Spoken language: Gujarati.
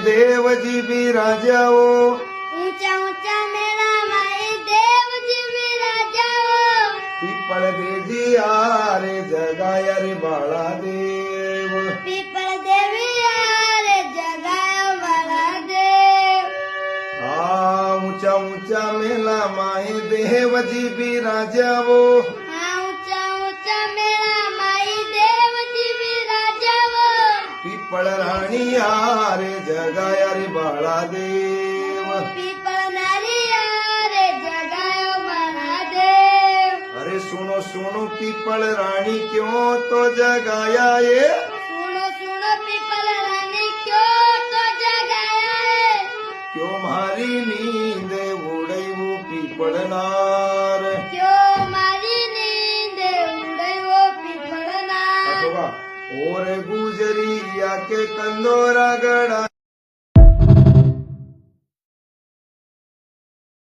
દેવજી બિરાજાઓ ઊંચા ઊંચા મેળામાં એ દેવજી બિરાજાઓ પીપળ દેજી આરે જગાય રે બાળા દેવ પીપળ દેવી આરે જગાયો વાળા દેવ ઊંચા ઊંચા મેલામાં એ દેવજી બિરાજાઓ આ ઊંચા ઊંચા મેળામાં એ દેવજી બિરાજાઓ પીપળ રાણી આરે જગાય રે બાળા દેવ પીપળ નારી આરે જગાયો વાળા દેવ અરે સુનો સુનો પીપળ રાણી ક્યો તો જગાયા એ સુનો સુનો પીપળ રાની ક્યો તો જગાયા એ ક્યો મારી નીંદ ઉડવું પીપળ નાર ક્યો મારી નીંદે ઉડ્યો પીપળના અથવા ઓર ગુજરિયા કે કંદોરા ગડા